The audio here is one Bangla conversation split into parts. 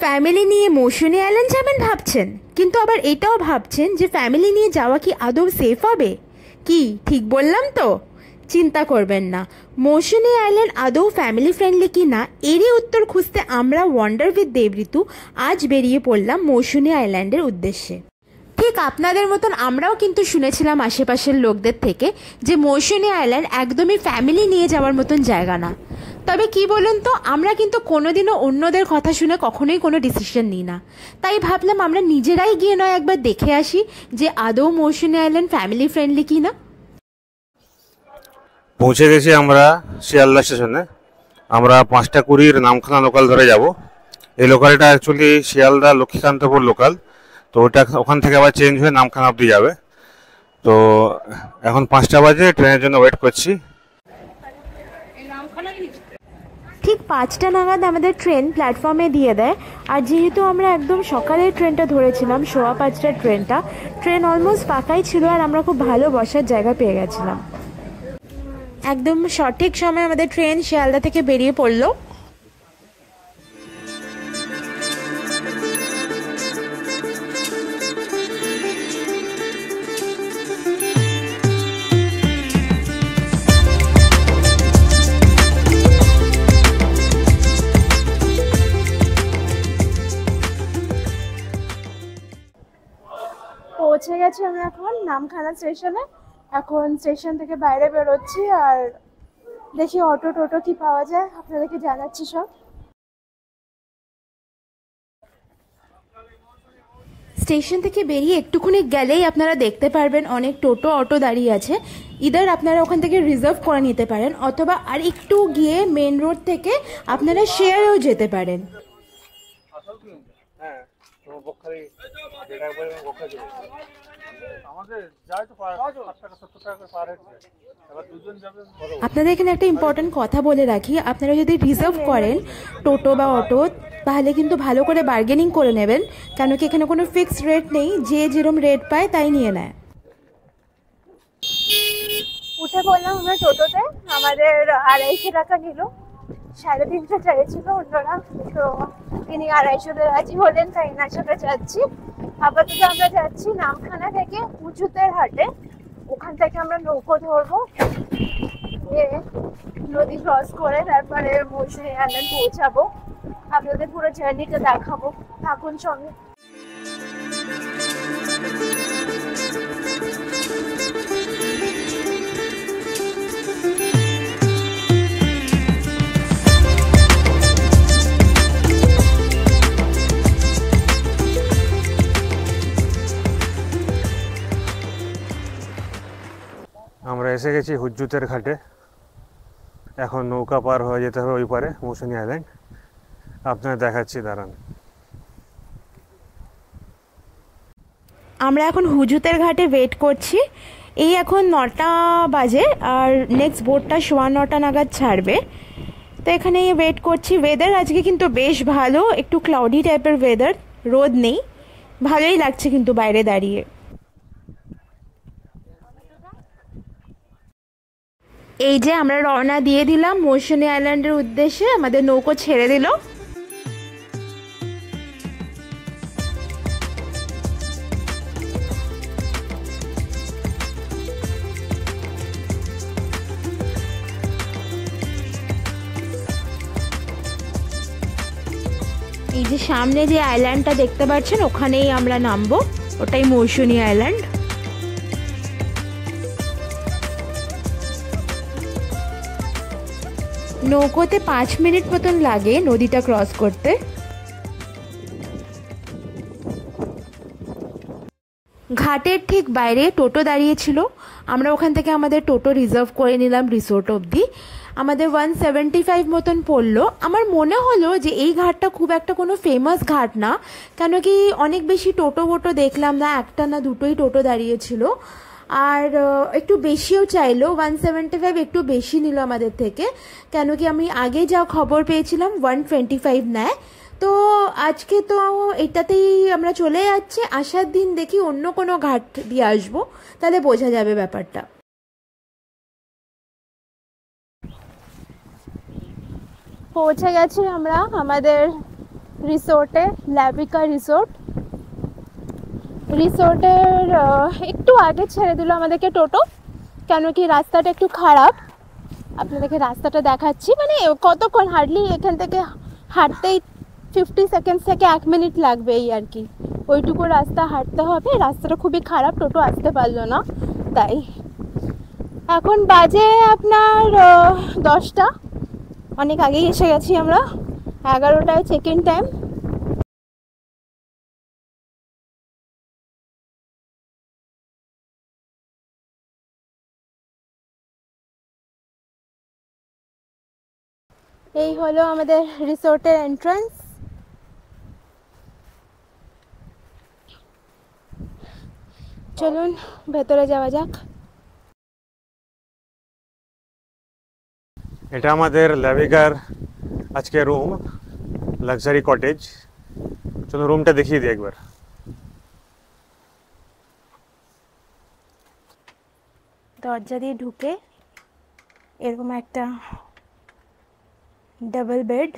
ফ্যামিলি নিয়ে মৌসুনী আইল্যান্ড যাবেন ভাবছেন, কিন্তু আবার এটাও ভাবছেন যে ফ্যামিলি নিয়ে যাওয়া কি আদৌ সেফ হবে? কি ঠিক বললাম তো? চিন্তা করবেন না, মৌসুনী আইল্যান্ড আদৌ ফ্যামিলি ফ্রেন্ডলি কি না এরই উত্তর খুঁজতে আমরা ওয়ান্ডার উইথ দেবঋতু আজ বেরিয়ে পড়লাম মৌসুনী আইল্যান্ডের উদ্দেশ্যে। ঠিক আপনাদের মতন আমরাও কিন্তু শুনেছিলাম আশেপাশের লোকদের থেকে যে মৌসুনী আইল্যান্ড একদমই ফ্যামিলি নিয়ে যাওয়ার মতন জায়গা না। তবে কি বলুন তো, আমরা কিন্তু কোনোদিনও অন্যদের কথা শুনে কখনোই কোনো ডিসিশন নিই না। তাই ভাবলাম আমরা নিজেরাই গিয়ে নয় একবার দেখে আসি যে আদৌ মৌসুনী আইল্যান্ড ফ্যামিলি ফ্রেন্ডলি কি না। পৌঁছে গেছি আমরা শিয়ালদা স্টেশনে। আমরা 5:20 নামখানা লোকাল ধরে যাব। এই লোকালটা অ্যাকচুয়ালি শিয়ালদা লক্ষ্মীকান্তপুর লোকাল, তো ওটা ওখান থেকে আবার চেঞ্জ হয়ে নামখানা অবধি যাবে। তো এখন 5টা বাজে, ট্রেনের জন্য ওয়েট করছি। ঠিক 5টা নাগাদ আমাদের ট্রেন প্ল্যাটফর্মে দিয়ে দেয়। আর যেহেতু আমরা একদম সকালের ট্রেনটা ধরেছিলাম, 5:15টার ট্রেনটা, ট্রেন অলমোস্ট ফাঁকাই ছিল আর আমরা খুব ভালো বসার জায়গা পেয়ে গেছিলাম। একদম সঠিক সময় আমাদের ট্রেন শিয়ালদা থেকে বেরিয়ে পড়লো। পৌঁছে গেছি আমরা এখন নামখানা স্টেশনে। এখন স্টেশন থেকে বাইরে বেরোচ্ছি আর দেখি অটো টোটো কি পাওয়া যায়, আপনাদেরকে জানাচ্ছি সব। স্টেশন থেকে বেরিয়ে একটুখানি গেলেই আপনারা দেখতে পারবেন অনেক টোটো অটো দাঁড়িয়ে আছে। ইদার আপনারা ওখান থেকে রিজার্ভ করে নিতে পারেন, অথবা আর একটু গিয়ে মেন রোড থেকে আপনারা শেয়ারেও যেতে পারেন। আপনাদের এখানে একটা ইম্পর্টেন্ট কথা বলে রাখি, আপনারা যদি রিজার্ভ করেন টোটো বা অটো, তাহলে কিন্তু ভালো করে বার্গেনিং করে নেবেন, কেন কি এখানে কোনো ফিক্সড রেট নেই, যে যেরকম রেট পায় তাই নিয়ে নেয়। উঠে পড়লাম আমরা টোটোতে, আমাদের 250 টাকা নিল, 350 চাইছিল অন্যরা, তো তিনি 250 রাজি হলেন, তাই না সাথে যাচ্ছি। আপাতত আমরা যাচ্ছি নামখানা থেকে উঁচুতের হাটে, ওখান থেকে আমরা নৌকো ধরবো, নদী ক্রস করে তারপরে মৌসুনী আইল্যান্ড পৌঁছাবো। আপনাদের পুরো জার্নিটা দেখাবো, থাকুন সঙ্গে। আমরা এসে গেছি হুজ্জুতের ঘাটে। এখন নৌকা পার হয়ে যেতে হবে ওই পারে মৌসুনী আইল্যান্ড। আপনারা দেখাচ্ছি, দাঁড়ান। আমরা এখন হুজুতের ঘাটে ওয়েট করছি। এই এখন 9টা বাজে আর নেক্সট বোটটা 9:15 নাগাদ ছাড়বে। তো এখানে ওয়েট করছি। ওয়েদার আজকে কিন্তু বেশ ভালো, একটু ক্লাউডি টাইপের ওয়েদার, রোদ নেই, ভালোই লাগছে কিন্তু বাইরে দাঁড়িয়ে। এই যে আমরা রওনা দিয়ে দিলাম মৌসুনী আইল্যান্ডের উদ্দেশ্যে, আমাদের নৌকো ছেড়ে দিল। এই যে সামনে যে আইল্যান্ডটা দেখতে পাচ্ছেন ওখানেই আমরা নামবো, ওটাই মৌসুনী আইল্যান্ড। নৌকোতে 5 মিনিট মতন লাগে নদীটা ক্রস করতে। ঘাটের ঠিক বাইরে টোটো দাঁড়িয়েছিল, আমরা ওখান থেকে আমাদের টোটো রিজার্ভ করে নিলাম রিসোর্ট অবধি। আমাদের 175 মতন পড়লো। আমার মনে হলো যে এই ঘাটটা খুব একটা কোনো ফেমাস ঘাট না, কেন কি অনেক বেশি টোটো বোটো দেখলাম না, একটা না দুটোই টোটো দাঁড়িয়েছিল। আর একটু বেশিও চাইলো, 175 একটু বেশি নিল আমাদের থেকে, কেন কি আমি আগে যা খবর পেয়েছিলাম 125 নেয়। তো আজকে তো এটাতেই আমরা চলে যাচ্ছি, আসার দিন দেখি অন্য কোনো ঘাট দিয়ে আসবো, তাহলে বোঝা যাবে ব্যাপারটা। পৌঁছে গেছি আমরা আমাদের রিসোর্টে, ল্যাভিকা রিসোর্ট। রিসোর্টের একটু আগে ছেড়ে দিল আমাদেরকে টোটো, কেন কি রাস্তাটা একটু খারাপ। আপনাদেরকে রাস্তাটা দেখাচ্ছি, মানে কতক্ষণ, হার্ডলি এখান থেকে হাঁটতেই 50 সেকেন্ডস থেকে 1 মিনিট লাগবে এই আর কি। ওইটুকু রাস্তা হাঁটতে হবে, রাস্তাটা খুবই খারাপ, টোটো আসতে পারলো না তাই। এখন বাজে আপনার 10টা, অনেক আগেই এসে গেছি আমরা। 11টায় চেক ইন টাইম। এই হলো আমাদের রিসোর্টের এন্ট্রান্স। চলুন ভেতরে যাওয়া যাক। এটা আমাদের ল্যাভিকার আজকে রুম, লাক্সারি কটেজ। চলো রুমটা দেখিয়ে দিই একবার। দরজা দিয়ে ঢুকে এরকম একটা ডাবল বেড,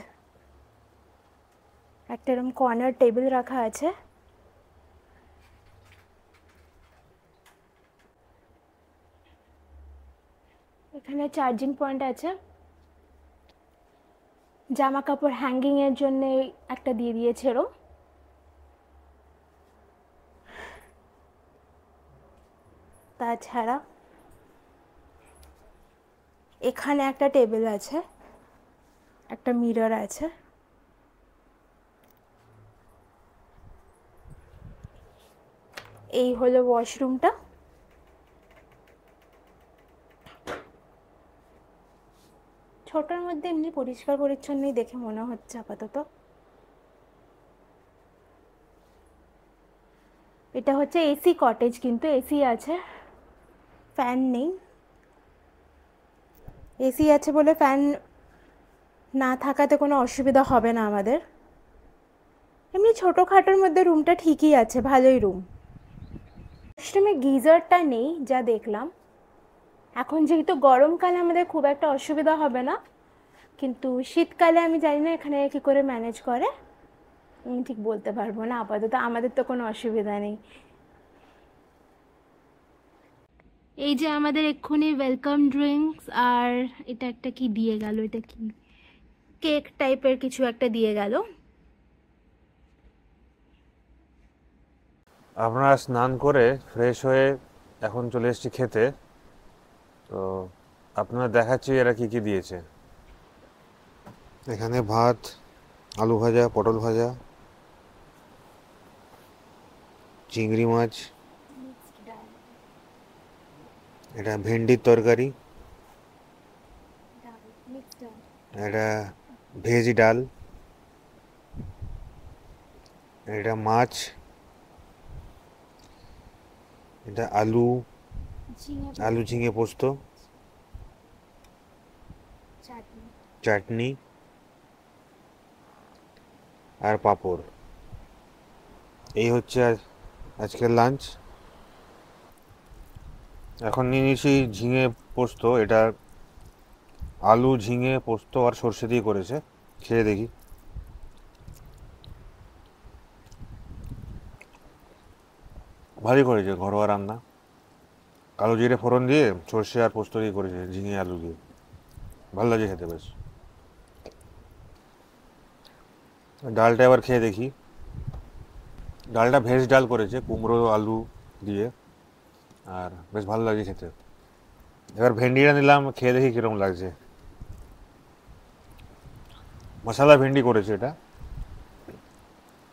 একটা এরকম কর্নার টেবিল রাখা আছে। এখানে চার্জিং পয়েন্ট আছে। জামা কাপড় হ্যাঙ্গিং এর জন্য একটা দিয়ে দিয়েছে এরও। তাছাড়া এখানে একটা টেবিল আছে, একটা মিরর আছে। এই হলো ওয়াশরুমটা। ছোটোর মধ্যে এমনি পরিষ্কার পরিচ্ছন্নই দেখে মনে হচ্ছে আপাতত। এটা হচ্ছে এসি কটেজ, কিন্তু এসি আছে, ফ্যান নেই। এসি আছে বলে ফ্যান না থাকাতে কোনো অসুবিধা হবে না আমাদের। এমনি ছোটোখাটোর মধ্যে রুমটা ঠিকই আছে, ভালোই রুম। ওয়াশরুমে গিজারটা নেই যা দেখলাম। এখন যেহেতু গরমকালে আমাদের খুব একটা অসুবিধা হবে না, কিন্তু শীতকালে আমি জানি না এখানে কী করে ম্যানেজ করে, আমি ঠিক বলতে পারবো না। আপাতত আমাদের তো কোনো অসুবিধা নেই। এই যে আমাদের এক্ষুনি ওয়েলকাম ড্রিঙ্কস, আর এটা একটা কি দিয়ে গেল, এটা কি কেক টাইপের কিছু একটা দিয়ে গেল। আমরা স্নান করে ফ্রেশ হয়ে এখন চলে এসেছি খেতে। তো আপনারা দেখাচ্ছি এরা কি কি দিয়েছে। এখানে ভাত, আলু ভাজা, পটল ভাজা, চিংড়ি মাছ, এটা ভেন্ডির তরকারি, এটা ভেজ ডাল, এটা মাছ, এটা আলু ঝিঙে পোস্ত, চাটনি আর পাঁপড়। এই হচ্ছে আজকের লাঞ্চ। এখন নিয়ে নিয়েছি ঝিঙে পোস্ত। এটা আলু, ঝিঙে, পোস্ত আর সর্ষে দিয়ে করেছে। খেয়ে দেখি। ভালোই করেছে, ঘরোয়া রান্না। কালো জিরে ফোড়ন দিয়ে সর্ষে আর পোস্ত দিয়ে করেছে, ঝিঙে আলু দিয়ে। ভালো লাগে খেতে বেশ। ডালটা এবার খেয়ে দেখি। ডালটা ভেজ ডাল করেছে, কুমড়ো আলু দিয়ে, আর বেশ ভালো লাগে খেতে। এবার ভেন্ডিটা নিলাম, খেয়ে দেখি কিরকম লাগছে। মশলা ভেন্ডি করেছে এটা,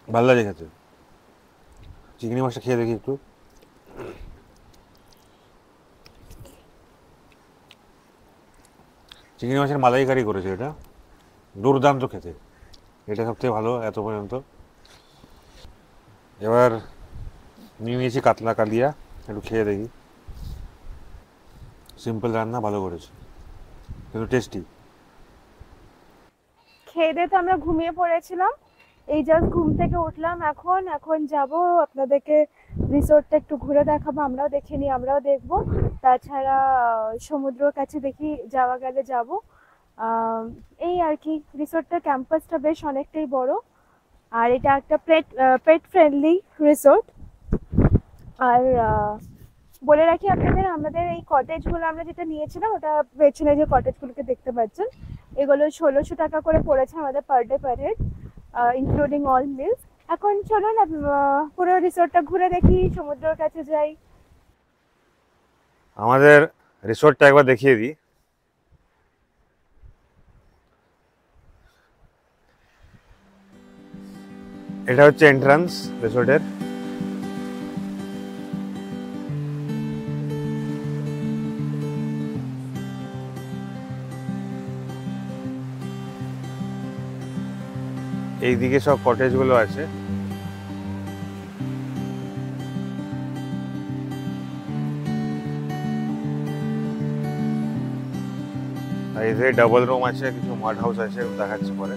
ভালো লাগে খেতে। চিংড়ি মাছটা খেয়ে দেখি একটু। চিংড়ি মাছের মালাইকারি করেছে এটা, দুর্দান্ত খেতে। এটা সবথেকে ভালো এত পর্যন্ত। এবার নিয়ে নিয়েছি কাতলা কালিয়া, একটু খেয়ে দেখি। সিম্পল রান্না, ভালো করেছে কিন্তু টেস্টি। খেয়ে দিয়ে তো আমরা ঘুমিয়ে পড়েছিলাম, এই জাস্ট ঘুম থেকে উঠলাম। এখন যাব, আপনাদেরকে রিসোর্টটা একটু ঘুরে দেখাবো, আমরাও দেখিনি, আমরাও দেখবো। তাছাড়া সমুদ্রের কাছে দেখি যাওয়া গেলে যাব। এই আর কি। রিসোর্টটার ক্যাম্পাসটা বেশ অনেকটাই বড়, আর এটা একটা পেট ফ্রেন্ডলি রিসোর্ট। আর বলে রাখি আপনাদের, আমাদের এই কটেজগুলো আমরা যেটা নিয়েছিলাম, ওটা পেছনে যে কটেজগুলোকে দেখতে পাচ্ছেন, এগুলো 1600 টাকা করে পড়েছে আমাদের per day per head, including all meals. এখন চলুন পুরো রিসোর্টটা ঘুরে দেখি, সমুদ্রের কাছে যাই। আমাদের রিসোর্টটা একবার দেখিয়ে দিই। এটা হচ্ছে এন্ট্রান্স রিসোর্টের। এইদিকে সব কটেজ গুলো আছে। আর এদিকে ডাবল রুম আছে, কিছু মাড হাউস আছে, দেখাচ্ছি পরে।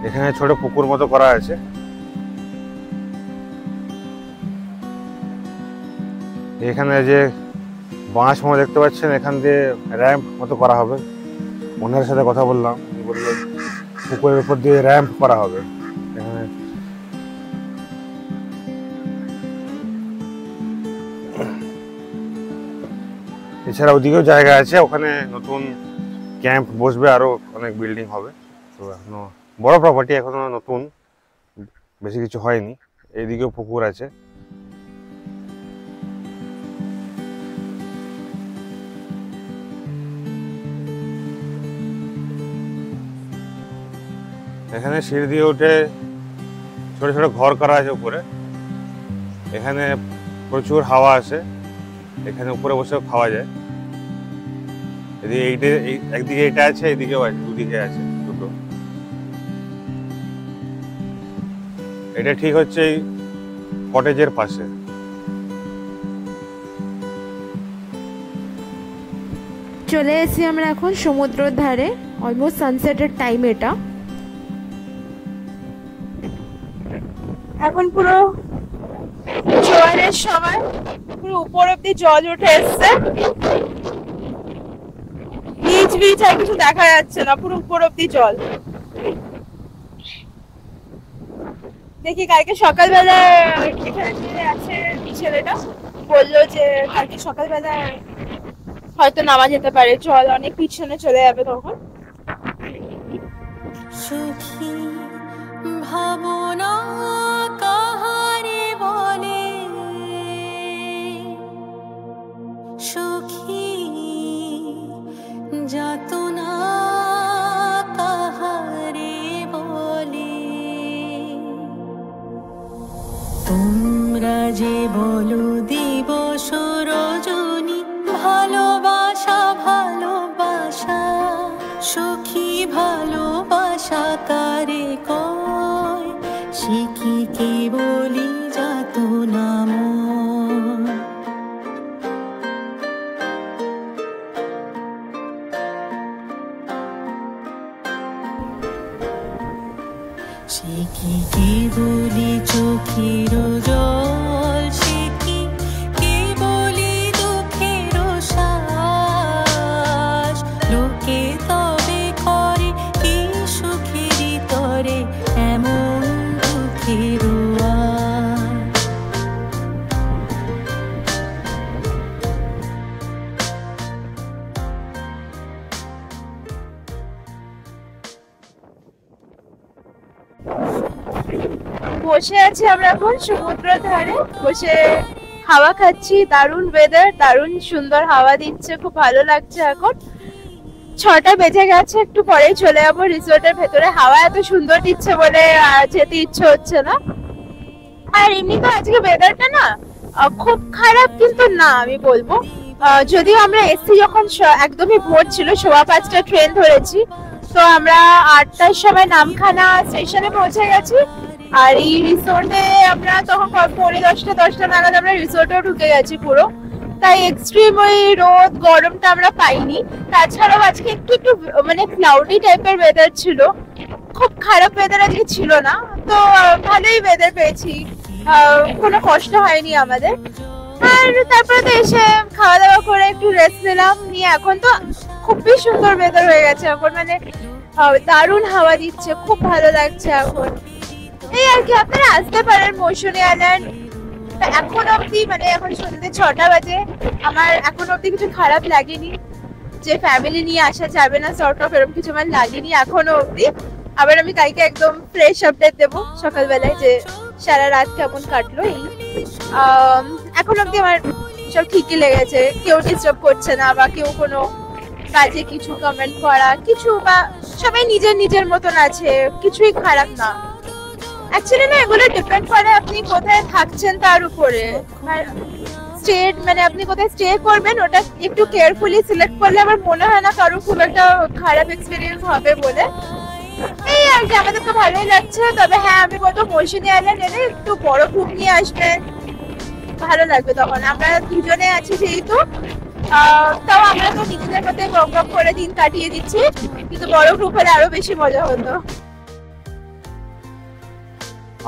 এখানে ছোট পুকুর মতো করা আছে। এখানে যে বাঁশ মতো দেখতে পাচ্ছেন, এখান দিয়ে র্যাম্প মতো করা হবে। ওনার সাথে কথা বললাম, বললো পুকুরের উপর দিয়ে র্যাম্প করা হবে এখানে। এছাড়া ওদিকেও জায়গা আছে, ওখানে নতুন ক্যাম্প বসবে, আরো অনেক বিল্ডিং হবে। তো এখনো বড় প্রপার্টি, এখনো নতুন, বেশি কিছু হয়নি। এইদিকেও পুকুর আছে। এখানে সিঁড়ি দিয়ে উঠে ছোট ছোট ঘর করা আছে উপরে। এখানে প্রচুর হাওয়া আসে, এখানে উপরে বসে খাওয়া যায়। এদিকে একদিকে এটা আছে, এদিকেও আছে, দুদিকে আছে দুটো। এটা ঠিক হচ্ছে এই কটেজের পাশে। চলে এসেছি আমরা এখন সমুদ্রের ধারে, অলমোস্ট সানসেটের টাইম এটা। এখন পুরো জোয়ারের সময়, পুরো উপর অব্দি জল উঠে এসছে। বিচ আর কিছু দেখা যাচ্ছে না, পুরো উপর অব্দি জল। দেখি কালকে সকালবেলা এখানে যে আছে ছেলেটা বললো যে কালকে সকালবেলা হয়তো নামা যেতে পারে, জল অনেক পিছনে চলে যাবে তখন। সুখী ভাবনা কাহারে বলে, সুখী যাতনা কাহারে বলে। তোমরা যে বলো দিবস রজনী, ভালোবাসা ভালোবাসা, সুখী ভালোবাসা কারে কয়, সে কি কেবলই যাতনা মন। সে কি কেবলই চোখের জল, সে কি কেবলই দুঃখের শ্বাস। লোকে তবে করে কি সুখের তরে এমন দুঃখের আশ। বসে আছি আমরা এখন সমুদ্রের ধারে, বসে হাওয়া খাচ্ছি। দারুণ ওয়েদার, দারুণ সুন্দর হাওয়া দিচ্ছে, খুব ভালো লাগছে। এখন 6টা বেজে গেছে, একটু পরেই চলে যাবো রিসোর্টের ভেতরে। হাওয়া এত সুন্দর দিচ্ছে বলে যেতে ইচ্ছে হচ্ছে না। আর এমনি তো আজকে ওয়েদারটা না খুব খারাপ কিন্তু না আমি বলবো। যদিও আমরা এসছি যখন একদমই ভোর ছিল, 5:15 ট্রেন ধরেছি, তো আমরা 8টার সময় নামখানা স্টেশনে পৌঁছে গেছি। আর এই রিসোর্টে আমরা তখন 10:10 নাগাদ আমরা রিসোর্টেও ঢুকে গেছি পুরো। তাই এক্সট্রিম ওই রোদ গরমটা আমরা পাইনি। তাছাড়াও আজকে একটু একটু মানে ক্লাউডি টাইপের ওয়েদার ছিল, খুব খারাপ ওয়েদার আজকে ছিল না। তো ভালোই ওয়েদার পেয়েছি, কোনো কষ্ট হয়নি আমাদের। আর তারপরে তো এসে খাওয়া দাওয়া করে একটু রেস্ট নিলাম, নিয়ে এখন তো খুবই সুন্দর ওয়েদার হয়ে গেছে এখন, মানে দারুণ হাওয়া দিচ্ছে, খুব ভালো লাগছে এখন। এই আর কি, আপনারা আসতে পারেন মৌসুমী আইল্যান্ড। এখন অব্দি মানে এখন সন্ধ্যে 6টা বাজে, আমার এখন অব্দি কিছু খারাপ লাগেনি যে ফ্যামিলি নিয়ে আসা যাবে না, সর্ট অফ এরকম কিছু আমার লাগেনি এখনো অব্দি। আবার আমি কালকে একদম ফ্রেশ আপডেট দেবো সকালবেলায় যে সারা রাত কেমন কাটলো। এই এখন অব্দি আমার সব ঠিকই লেগেছে, কেউ ডিস্টার্ব করছে না বা কেউ কোনো কাজে কিছু কমেন্ট করা কিছু, বা সবাই নিজের নিজের মতন আছে, কিছুই খারাপ না। অ্যাকচুয়ালি না এগুলো ডিপেন্ড করে আপনি কোথায় থাকছেন তার উপরে। স্টেট মানে আপনি কোথায় স্টে করবেন ওটা একটু কেয়ারফুলি সিলেক্ট করলে আমার মনে হয় না কারো খুব একটা খারাপ এক্সপিরিয়েন্স হবে বলে। এই আর কি, আমাদের তো ভালোই লাগছে। তবে হ্যাঁ, আমি বলবো মৌসুমী আইল্যান্ড এলে একটু বড় গ্রুপ নিয়ে আসবেন, ভালো লাগবে। তখন আমরা দুজনে আছি যেহেতু, তাও আমরা তো নিজেদের মধ্যে গপ গপ করে দিন কাটিয়ে দিচ্ছি, কিন্তু বড় গ্রুপ হলে আরো বেশি মজা হতো।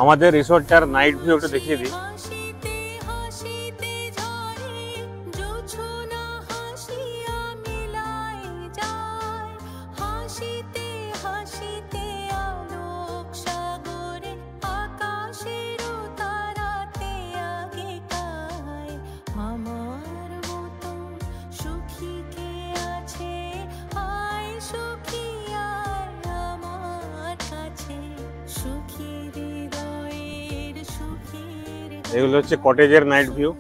আমাদের রিসোর্টটার নাইট ভিউ একটু দেখিয়ে দিই। হাসিতে হাসিতে ঝরে জোছনা হাসিয়া মিলায় যায়, হাসিতে হাসিতে আলোক সাগরে আকাশের তারাতে আগে গায়। আমার মতো সুখী কে আছে, আয় সুখী আয় আমার কাছে, সুখীর হৃদয়ের সুখের এগুলো হচ্ছে কটেজের নাইট ভিউ।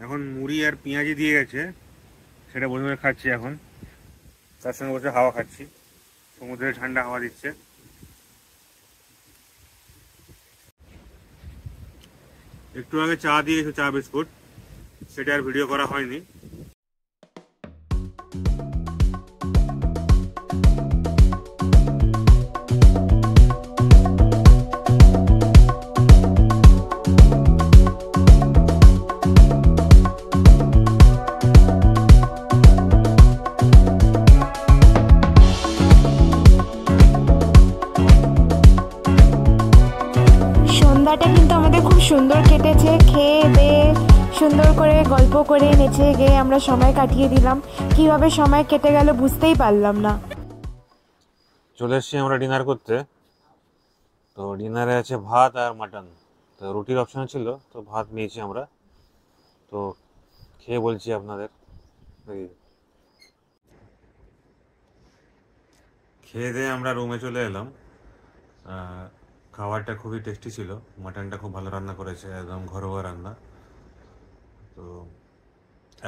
এখন মুড়ি আর পেঁয়াজি দিয়ে গেছে, সেটা বসে বসে খাচ্ছি এখন। তার সঙ্গে বসে হাওয়া খাচ্ছি, সমুদ্রের ঠান্ডা হাওয়া দিচ্ছে। একটু আগে চা দিয়েছে, চা বিস্কুট, সেটা আর ভিডিও করা হয়নি। সন্ধ্যাটা কিন্তু আমাদের খুব সুন্দর কেটেছে, খেয়ে দিয়ে সুন্দর করে গল্প করে নেচে গিয়ে আমরা সময় কাটিয়ে দিলাম। কিভাবে সময় কেটে গেল বুঝতেই পারলাম না। চলে এসছি আমরা ডিনার করতে। তো ডিনারে আছে ভাত আর মাটন। তো রুটির অপশন ছিল, তো ভাত নিয়েছি আমরা। তো খেয়ে বলছি আপনাদের। খেয়ে দিয়ে আমরা রুমে চলে এলাম। খাবারটা খুবই টেস্টি ছিল, মাটনটা খুব ভালো রান্না করেছে, একদম ঘরোয়া রান্না। তো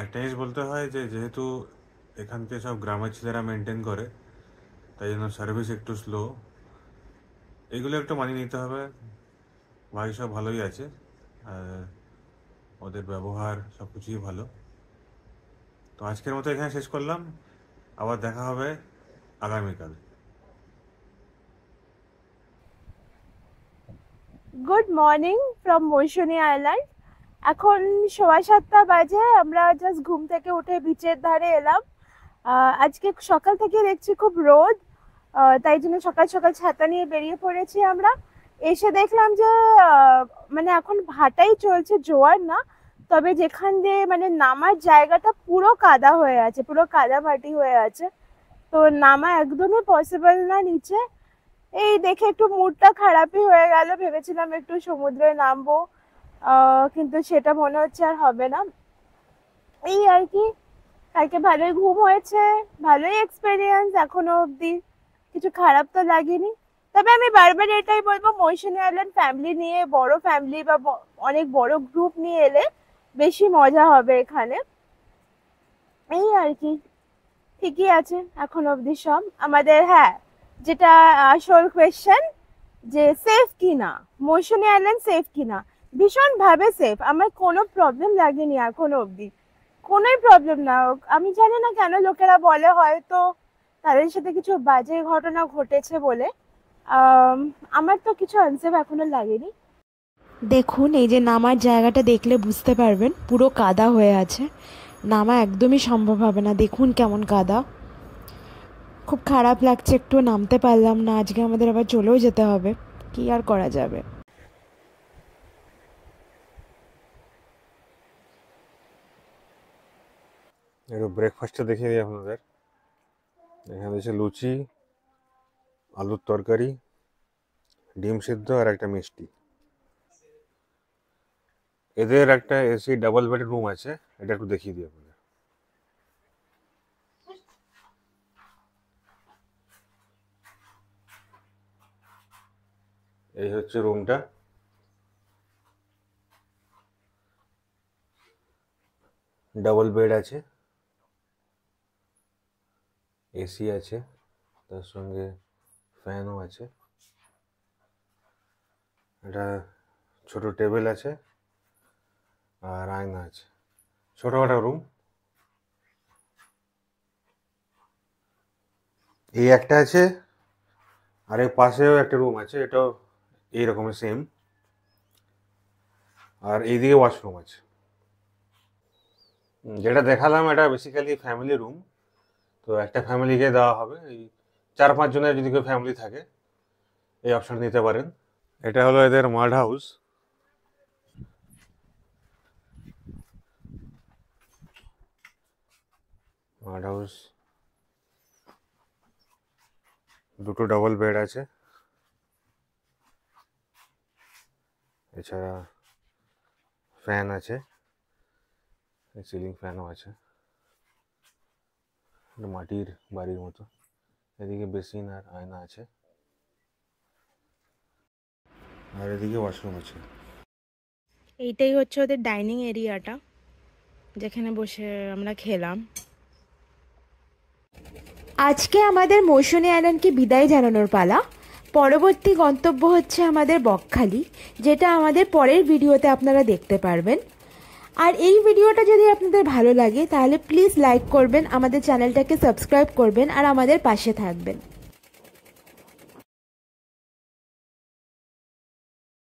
একটা জিনিস বলতে হয় যে যেহেতু এখান থেকে সব গ্রামের ছেলেরা মেনটেন করে, তাই জন্য সার্ভিস একটু স্লো, এগুলো একটু মানিয়ে নিতে হবে। ভাই সব ভালোই আছে, আর ওদের ব্যবহার সব কিছুই ভালো। তো আজকের মতো এখানে শেষ করলাম, আবার দেখা হবে আগামীকাল। Good morning from Mousumi island. এখন 7:15 বাজে, আমরা জাস্ট ঘুম থেকে উঠে বিচের ধারে এলাম। আজকে সকাল থেকে দেখছি খুব রোদ, তাই জন্য সকাল সকাল ছাতা নিয়ে বেরিয়ে পড়েছি আমরা। এসে দেখলাম যে মানে এখন ভাটাই চলছে, জোয়ার না, তবে যেখান দিয়ে মানে নামার জায়গাটা পুরো কাদা হয়ে আছে, পুরো কাদা মাটি হয়ে আছে, তো নামা একদমই পসিবল না নিচে। এই দেখে একটু মুডটা খারাপই হয়ে গেল, ভেবেছিলাম একটু সমুদ্রে নামবো, কিন্তু সেটা মনে হচ্ছে আর হবে না। এই আর কি, কালকে ভালোই ঘুম হয়েছে, ভালোই এক্সপেরিয়েন্স, এখনো অবধি কিছু খারাপ তো লাগেনি। তবে আমি বারবার এটাই বলবো, মৌসুমী আইল্যান্ড ফ্যামিলি নিয়ে, বড় ফ্যামিলি বা অনেক বড় গ্রুপ নিয়ে এলে বেশি মজা হবে এখানে। এই আর কি, ঠিকই আছে এখন অবধি সব আমাদের। হ্যাঁ, যেটা আসল কোয়েশ্চেন যে সেফ কিনা, মৌসুমী আইল্যান্ড সেফ কিনা, ভীষণভাবে সেফ, আমার কোনো প্রবলেম লাগেনি এখনো অবধি, কোনোই প্রবলেম না। আমি জানি না কেন লোকেরা বলে হয়তো তাদের সাথে কিছু বাজে ঘটনা ঘটেছে বলে, আমার তো কিছু আনসেফ এখনো লাগেনি। দেখুন, এই যে নামার জায়গাটা দেখলে বুঝতে পারবেন পুরো কাদা হয়ে আছে, নামা একদমই সম্ভব হবে না। দেখুন কেমন কাদা, খুব খারাপ লাগছে, একটু নামতে পারলাম না। আজকে আমাদের আবার চলেও যেতে হবে, কি আর করা যাবে। একটু ব্রেকফাস্টটা দেখিয়ে দিই আপনাদের। এখানে হচ্ছে লুচি, আলুর তরকারি, ডিম সিদ্ধ আর একটা মিষ্টি। এদের একটা এসি ডাবল বেড রুম আছে, এটা একটু দেখিয়ে দিই আপনাদের। এই হচ্ছে রুমটা। ডাবল বেড আছে, এসি আছে, তার সঙ্গে ফ্যানও আছে। একটা ছোট টেবিল আছে আর আয়না আছে। ছোটখাটো রুম। এই একটা আছে, আর এর পাশেও একটা রুম আছে, এটাও এইরকমের সেম। আর এইদিকে ওয়াশরুম আছে। যেটা দেখালাম এটা বেসিক্যালি ফ্যামিলি রুম। তো একটা ফ্যামিলিকে দেওয়া হবে, এই 4-5 জনের যদি কেউ ফ্যামিলি থাকে এই অপশন নিতে পারেন। এটা হলো এদের মাড হাউস। মাড হাউস, দুটো ডাবল বেড আছে, এছাড়া ফ্যান আছে, সিলিং ফ্যানও আছে। মাটির বাড়ির মতো। এদিকে বেসিন আর আয়না আছে, আর এদিকে ওয়াশরুম আছে। এইটাই হচ্ছে ওদের ডাইনিং এরিয়াটা, যেখানে বসে আমরা খেলাম। আজকে আমাদের মৌসুনী আইল্যান্ডকে বিদায় জানানোর পালা। পরবর্তী গন্তব্য হচ্ছে আমাদের বকখালি, যেটা আমাদের পরের ভিডিওতে আপনারা দেখতে পারবেন। আর এই ভিডিওটা যদি আপনাদের ভালো লাগে তাহলে প্লিজ লাইক করবেন, আমাদের চ্যানেলটাকে সাবস্ক্রাইব করবেন আর আমাদের পাশে থাকবেন।